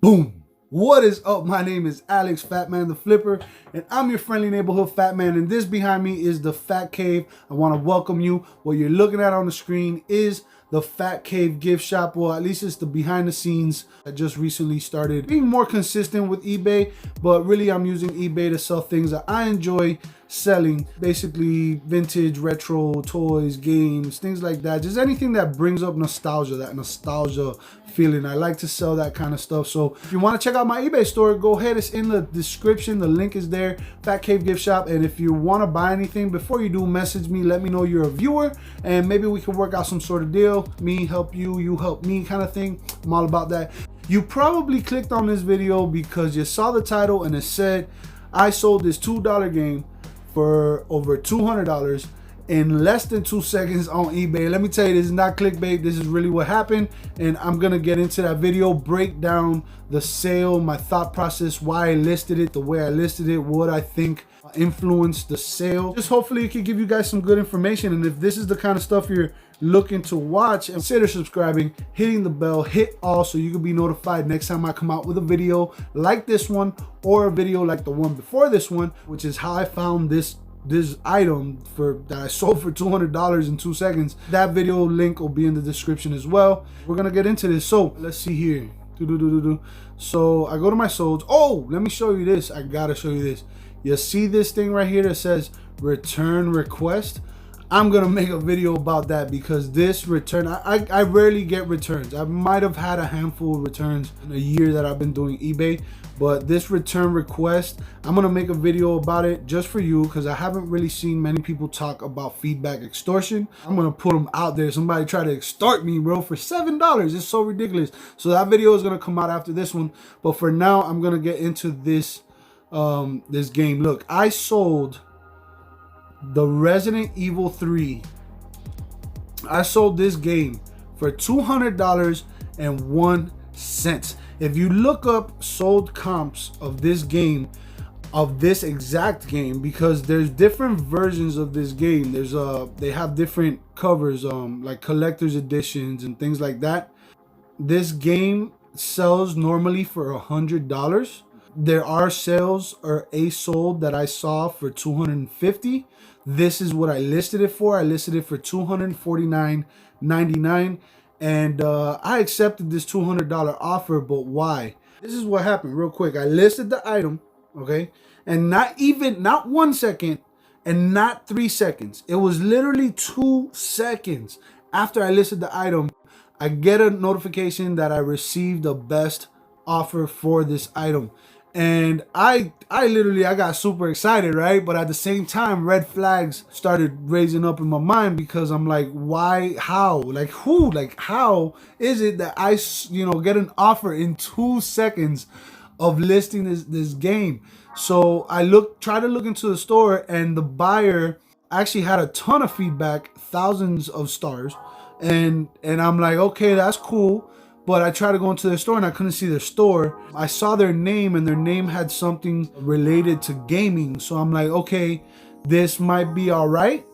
Boom! What is up? My name is Alex, Fatman The Flipper, and I'm your friendly neighborhood fat man. And this behind me is the Fat Cave. I want to welcome you. What you're looking at on the screen is the Fat Cave gift shop. Well, at least it's the behind the scenes. I just recently started being more consistent with eBay, but really I'm using eBay to sell things that I enjoy selling, basically vintage, retro, toys, games, things like that. Just anything that brings up nostalgia, that nostalgia feeling. I like to sell that kind of stuff. So if you want to check out my eBay store, go ahead. It's in the description. The link is there. Fat Cave gift shop. And if you want to buy anything, before you do, message me. Let me know you're a viewer, and maybe we can work out some sort of deal. Me help you, you help me kind of thing. I'm all about that. You probably clicked on this video because you saw the title and it said I sold this $2 game for over $200 in less than 2 seconds on eBay. Let me tell you, this is not clickbait. This is really what happened, and I'm gonna get into that video, break down the sale, my thought process, why I listed it the way I listed it, what I think influenced the sale. Just hopefully it can give you guys some good information. And if this is the kind of stuff you're looking to watch, consider subscribing, hitting the bell, hit all, so you can be notified next time I come out with a video like this one, or a video like the one before this one, which is how I found this item that I sold for $200 in 2 seconds. That video link will be in the description as well. We're gonna get into this. So let's see here. So I go to my solds. Oh, let me show you this. I gotta show you this. You see this thing right here that says return request? I'm gonna make a video about that because this return, I rarely get returns. I might have had a handful of returns in a year that I've been doing eBay, but this return request, I'm gonna make a video about it just for you because I haven't really seen many people talk about feedback extortion. I'm gonna put them out there. Somebody try to extort me, bro, for $7. It's so ridiculous. So that video is gonna come out after this one. But for now, I'm gonna get into this this game. Look, I sold the Resident Evil 3. I sold this game for $200.01. If you look up sold comps of this game, of this exact game, because there's different versions of this game. There's they have different covers, like collector's editions and things like that. This game sells normally for $100. There are sales or a sold that I saw for $250. This is what I listed it for. I listed it for $249.99, and I accepted this $200 offer. But why? This is what happened real quick. I listed the item, okay, and not 1 second and not 3 seconds. It was literally 2 seconds after I listed the item, I get a notification that I received the best offer for this item. And I got super excited, right? But at the same time, red flags started raising up in my mind because I'm like, why, how, like who, like how is it that I, get an offer in 2 seconds of listing this game? So I try to look into the store, and the buyer actually had a ton of feedback, thousands of stars. And I'm like, okay, that's cool. But I tried to go into their store and I couldn't see their store. I saw their name, and their name had something related to gaming. So I'm like, okay, this might be all right,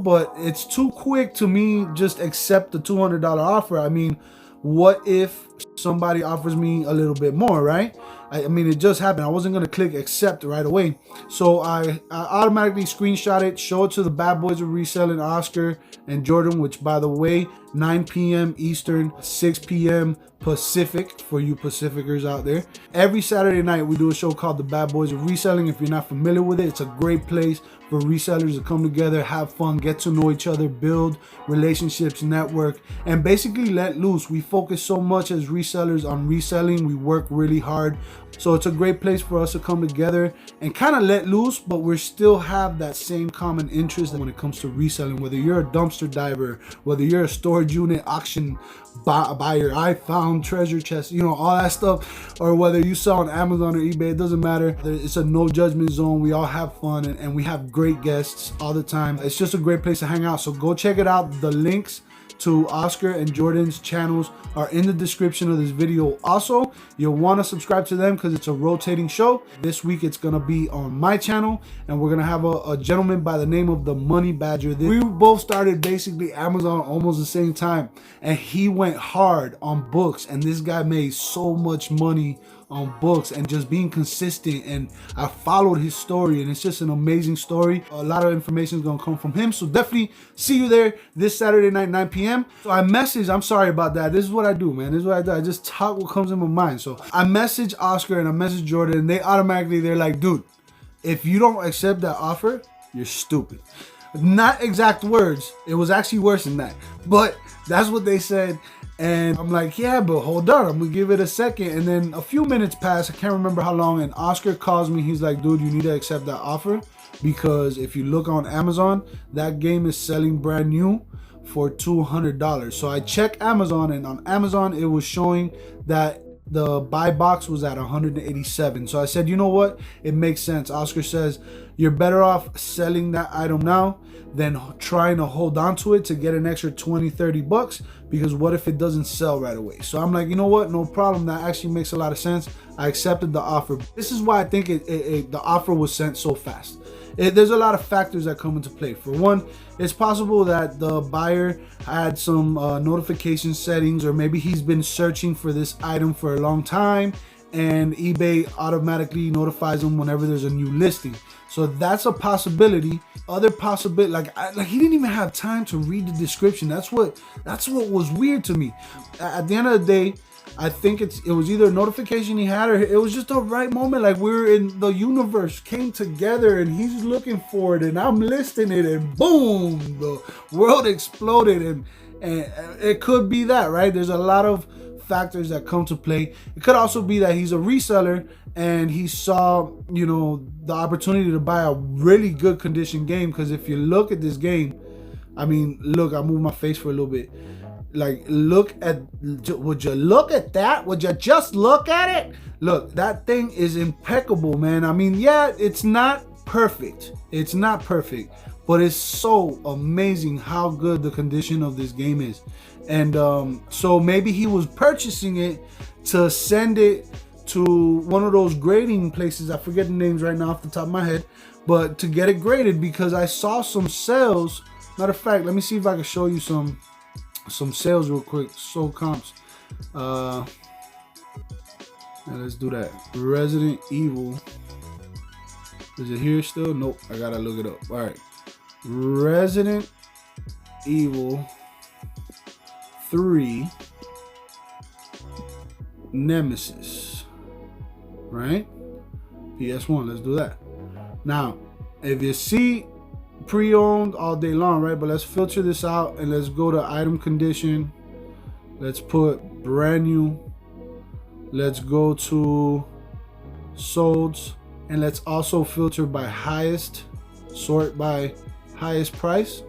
but it's too quick to me just accept the $200 offer. I mean, what if somebody offers me a little bit more, right? I mean, it just happened. I wasn't going to click accept right away. So I automatically screenshot it, show it to the Bad Boys of Reselling, Oscar and Jordan, which, by the way, 9 p.m. Eastern, 6 p.m. Pacific, for you Pacificers out there. Every Saturday night, we do a show called the Bad Boys of Reselling. If you're not familiar with it, it's a great place for resellers to come together, have fun, get to know each other, build relationships, network, and basically let loose. We focus so much as resellers on reselling. We work really hard. So it's a great place for us to come together and kind of let loose, but we still have that same common interest when it comes to reselling. Whether you're a dumpster diver, whether you're a storage unit auction buyer, I found treasure chest, all that stuff, or whether you sell on Amazon or eBay, it doesn't matter. It's a no judgment zone. We all have fun, and we have great guests all the time. It's just a great place to hang out. So go check it out. The links to Oscar and Jordan's channels are in the description of this video. Also, you'll want to subscribe to them because it's a rotating show. This week it's going to be on my channel, and we're going to have a gentleman by the name of the Money Badger. We both started basically Amazon almost the same time, and he went hard on books, and this guy made so much money on books and just being consistent, and I followed his story, and it's just an amazing story. A lot of information is going to come from him, so definitely see you there this Saturday night, 9 p.m. So I messaged, I'm sorry about that, this is what I do, man, this is what I do, I just talk what comes in my mind. So I messaged Oscar and I messaged Jordan, and they're like, dude, if you don't accept that offer, you're stupid. Not exact words, it was actually worse than that, but that's what they said. And I'm like, yeah, but hold on, I'm gonna give it a second. And then a few minutes pass, I can't remember how long, and Oscar calls me. He's like, dude, you need to accept that offer, because if you look on Amazon, that game is selling brand new for $200. So I checked Amazon, and on Amazon it was showing that the buy box was at 187. So I said, you know what, it makes sense. Oscar says you're better off selling that item now than trying to hold on to it to get an extra 20-30 bucks, because what if it doesn't sell right away? So I'm like, you know what, no problem, that actually makes a lot of sense. I accepted the offer. This is why I think the offer was sent so fast. There's a lot of factors that come into play. For one, it's possible that the buyer had some notification settings, or maybe he's been searching for this item for a long time, and eBay automatically notifies him whenever there's a new listing. So that's a possibility. Other possibility, like he didn't even have time to read the description. That's what was weird to me. At the end of the day, I think it was either a notification he had, or it was just the right moment. Like we're in the universe came together, and he's looking for it, and I'm listing it, and boom, the world exploded. And it could be that, right? There's a lot of factors that come to play. It could also be that he's a reseller, and he saw, you know, the opportunity to buy a really good condition game. Because if you look at this game, I mean, look, I moved my face for a little bit. Like, look at, would you look at that? Would you just look at it? Look, that thing is impeccable, man. I mean, yeah, it's not perfect. It's not perfect, but it's so amazing how good the condition of this game is. And so maybe he was purchasing it to send it to one of those grading places. I forget the names right now off the top of my head, but to get it graded, because I saw some sales. Matter of fact, let me see if I can show you some sales real quick. Sold comps. Let's do that. Resident Evil. Is it here still? Nope, I gotta look it up. All right, Resident Evil 3 Nemesis, right? PS1. Let's do that. Now, if you see pre-owned all day long, right? But let's filter this out, and let's go to item condition. Let's put brand new. Let's go to solds, and let's also filter by highest, sort by highest price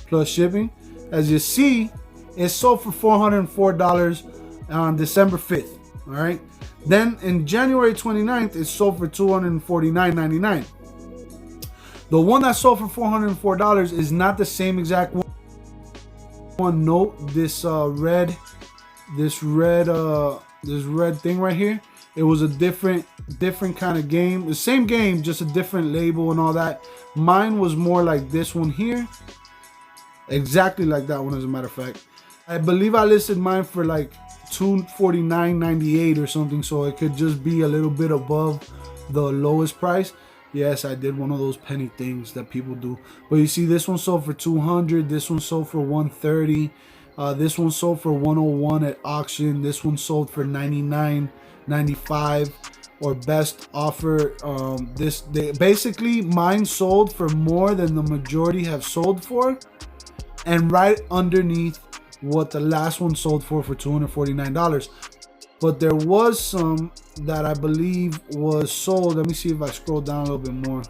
plus shipping. As you see, it sold for $404 on December 5th. All right, then in January 29th it sold for $249.99. The one that sold for $404 is not the same exact one. Note this red thing right here. It was a different kind of game. The same game, just a different label and all that. Mine was more like this one here. Exactly like that one, as a matter of fact. I believe I listed mine for like $249.98 or something, so it could just be a little bit above the lowest price. Yes, I did one of those penny things that people do. But you see, this one sold for $200. This one sold for $130. This one sold for $101 at auction. This one sold for $99.95 or best offer. Basically mine sold for more than the majority have sold for, and right underneath what the last one sold for $249. But there was some that I believe was sold. Let me see if I scroll down a little bit more.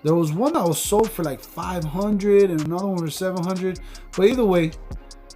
There was one that was sold for like $500 and another one for $700. But either way,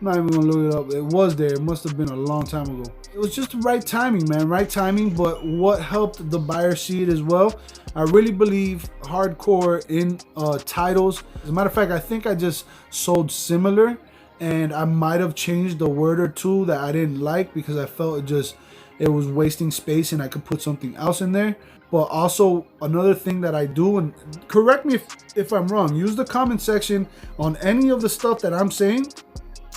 I'm not even gonna look it up. It was there. It must have been a long time ago. It was just the right timing, man. Right timing. But what helped the buyer see it as well, I really believe hardcore in titles. As a matter of fact, I think I just sold similar, and I might have changed a word or two that I didn't like because I felt it was wasting space and I could put something else in there. But also another thing that I do, and correct me if I'm wrong, use the comment section on any of the stuff that I'm saying.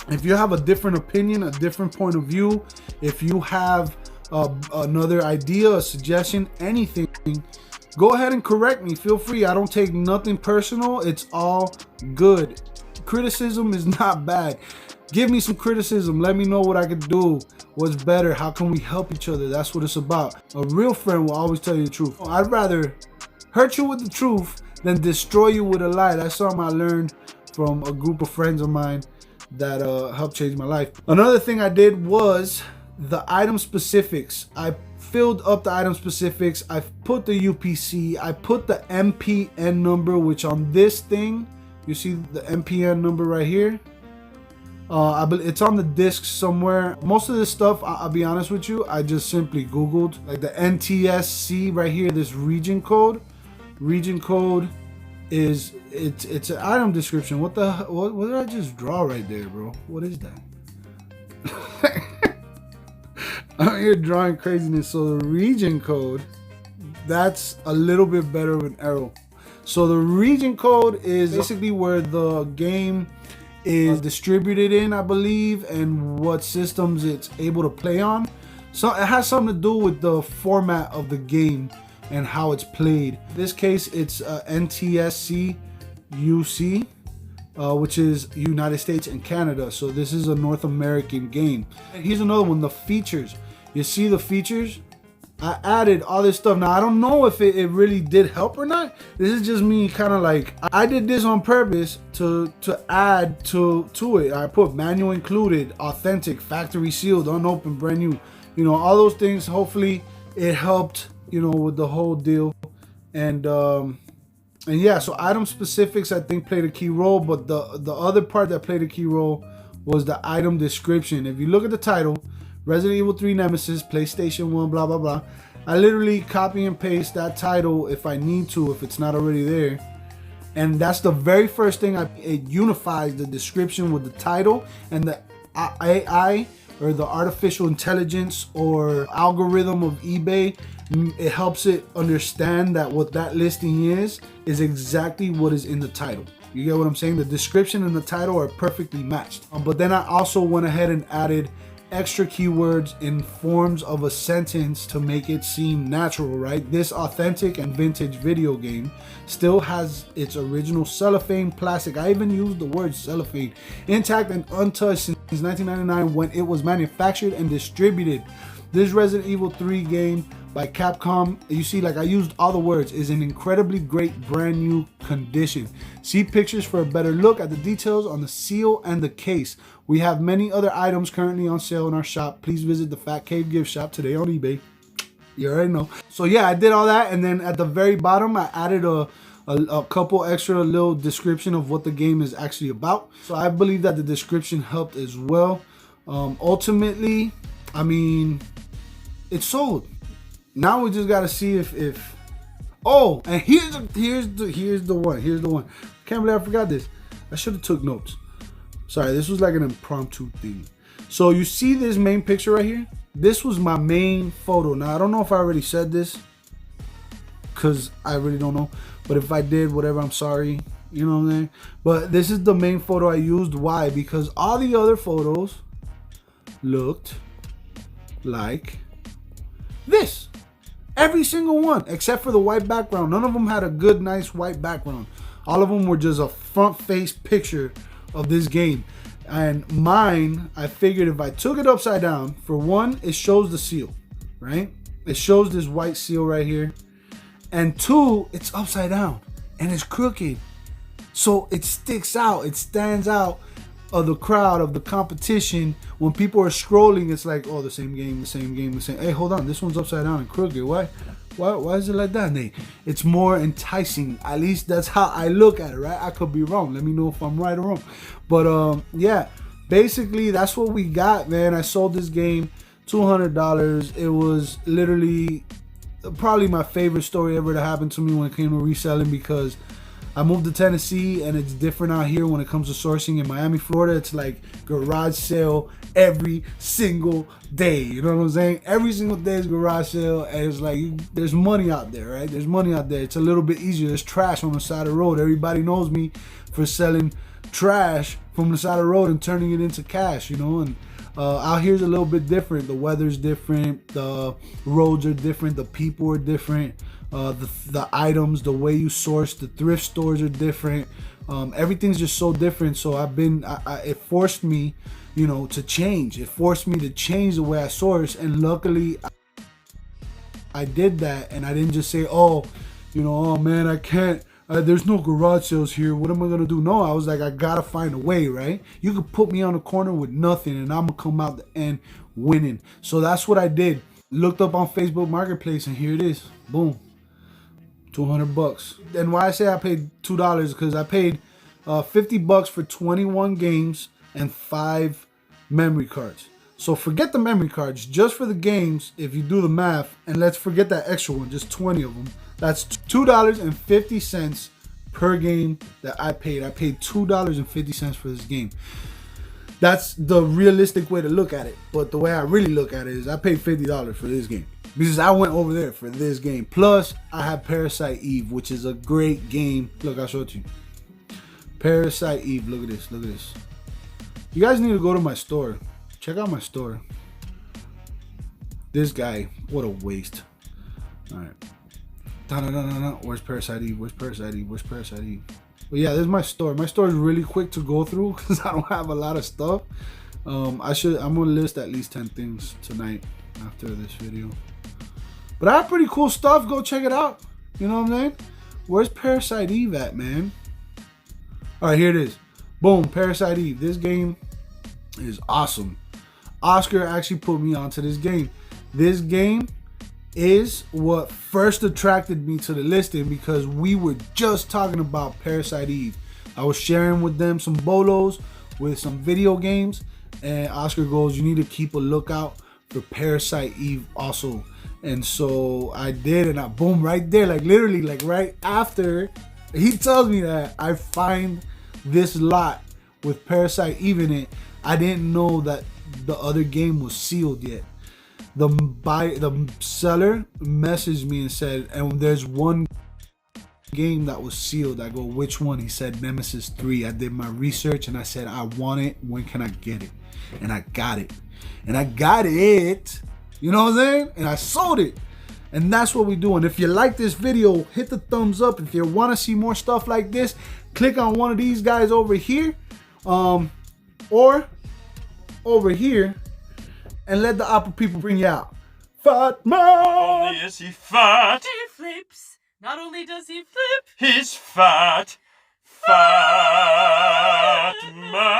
If you have a different opinion, a different point of view, if you have another idea, a suggestion, anything, go ahead and correct me. Feel free. I don't take nothing personal. It's all good. Criticism is not bad. Give me some criticism. Let me know what I could do. What's better? How can we help each other? That's what it's about. A real friend will always tell you the truth. I'd rather hurt you with the truth than destroy you with a lie. That's something I learned from a group of friends of mine that helped change my life. Another thing I did was the item specifics. I filled up the item specifics. I put the UPC. I put the MPN number, which on this thing, you see the MPN number right here. It's on the disc somewhere. Most of this stuff, I'll be honest with you, I just simply Googled. Like the NTSC right here, this region code. Region code is, it's an item description. What did I just draw right there, bro? What is that? I'm here drawing craziness. So the region code, that's a little bit better of an arrow. So the region code is basically where the game is distributed in, I believe, and what systems it's able to play on. So it has something to do with the format of the game and how it's played. In this case, it's NTSC UC, which is United States and Canada. So this is a North American game. And here's another one, the features. You see the features? I added all this stuff. Now, I don't know if it really did help or not. This is just me kind of like, I did this on purpose to add to it. I put manual included, authentic, factory sealed, unopened, brand new. You know, all those things. Hopefully it helped, you know, with the whole deal. And yeah, so item specifics, I think, played a key role. But the other part that played a key role was the item description. If you look at the title, Resident Evil 3 Nemesis, PlayStation 1, blah, blah, blah. I literally copy and paste that title if I need to, if it's not already there. And that's the very first thing. It unifies the description with the title, and the AI, or the artificial intelligence or algorithm of eBay, it helps it understand that what that listing is exactly what is in the title. You get what I'm saying? The description and the title are perfectly matched. But then I also went ahead and added extra keywords in forms of a sentence to make it seem natural, right? This authentic and vintage video game still has its original cellophane plastic. I even used the word cellophane, intact and untouched since 1999 when it was manufactured and distributed. This Resident Evil 3 game by Capcom, you see, like I used all the words, is in incredibly great brand new condition. See pictures for a better look at the details on the seal and the case. We have many other items currently on sale in our shop. Please visit the Fat Cave gift shop today on eBay. You already know. So yeah, I did all that, and then at the very bottom I added a couple extra little description of what the game is actually about. So I believe that the description helped as well. Ultimately, I mean, it sold. Now we just gotta see if oh, and here's the one. Can't believe I forgot this. I should have took notes. Sorry, this was like an impromptu thing. So you see this main picture right here? This was my main photo. Now I don't know if I already said this, cause I really don't know. But if I did, whatever, I'm sorry. You know what I'm saying? But this is the main photo I used. Why? Because all the other photos looked like this. Every single one, except for the white background. None of them had a good, nice white background. All of them were just a front face picture of this game. And mine, I figured if I took it upside down, for one, it shows the seal, right? It shows this white seal right here. And two, it's upside down and it's crooked. So it sticks out, it stands out of the crowd, of the competition. When people are scrolling, it's like, oh, the same game, the same game, the same. Hey, hold on, this one's upside down and crooked. Why is it like that, Nate? It's more enticing. At least that's how I look at it, right? I could be wrong. Let me know if I'm right or wrong. But yeah, basically that's what we got, man. I sold this game $200. It was literally probably my favorite story ever to happen to me when it came to reselling, because I moved to Tennessee, and it's different out here when it comes to sourcing. In Miami, Florida, it's like garage sale every single day. You know what I'm saying? Every single day is garage sale, and it's like there's money out there, right? There's money out there. It's a little bit easier. There's trash on the side of the road. Everybody knows me for selling trash from the side of the road and turning it into cash, you know. And out here's a little bit different. The weather's different. The roads are different. The people are different. The items, the way you source, the thrift stores are different. Everything's just so different. So it forced me, you know, to change. It forced me to change the way I source. And luckily, I did that. And I didn't just say, oh, you know, oh man, I can't. There's no garage sales here. What am I gonna do? No, I was like, I gotta find a way, right? You could put me on the corner with nothing, and I'm gonna come out the end winning. So that's what I did. Looked up on Facebook Marketplace, and here it is. Boom. $200. And why I say I paid $2 because I paid $50 for 21 games and 5 memory cards. So forget the memory cards, just for the games. If you do the math, and let's forget that extra one, just 20 of them. That's $2.50 per game that I paid. I paid $2.50 for this game. That's the realistic way to look at it. But the way I really look at it is I paid $50 for this game. Because I went over there for this game. Plus, I have Parasite Eve, which is a great game. Look, I'll show it to you. Parasite Eve. Look at this. Look at this. You guys need to go to my store. Check out my store. This guy. What a waste. Alright. No. Where's Parasite Eve? Where's Parasite Eve? Where's Parasite Eve? But yeah, this is my store. My store is really quick to go through because I don't have a lot of stuff. I'm gonna list at least 10 things tonight after this video. But I have pretty cool stuff. Go check it out. You know what I'm saying? Where's Parasite Eve at, man? Alright, here it is. Boom, Parasite Eve. This game is awesome. Oscar actually put me onto this game. This game is what first attracted me to the listing because we were just talking about Parasite Eve. I was sharing with them some bolos with some video games, and Oscar goes, you need to keep a lookout for Parasite Eve also. And so I did, and I boom, right there, like literally, like right after he tells me that, I find this lot with Parasite Eve in it. I didn't know that the other game was sealed yet. The seller messaged me and said, and there's one game that was sealed. I go, which one? He said Nemesis 3. I did my research and I said, I want it. When can I get it? And I got it. And I got it. You know what I'm saying? And I sold it. And that's what we do. And if you like this video, hit the thumbs up. If you want to see more stuff like this, click on one of these guys over here. Or over here. And let the opera people bring you out. Fatman! Only is he fat. He flips. Not only does he flip, He's fat. Fat man.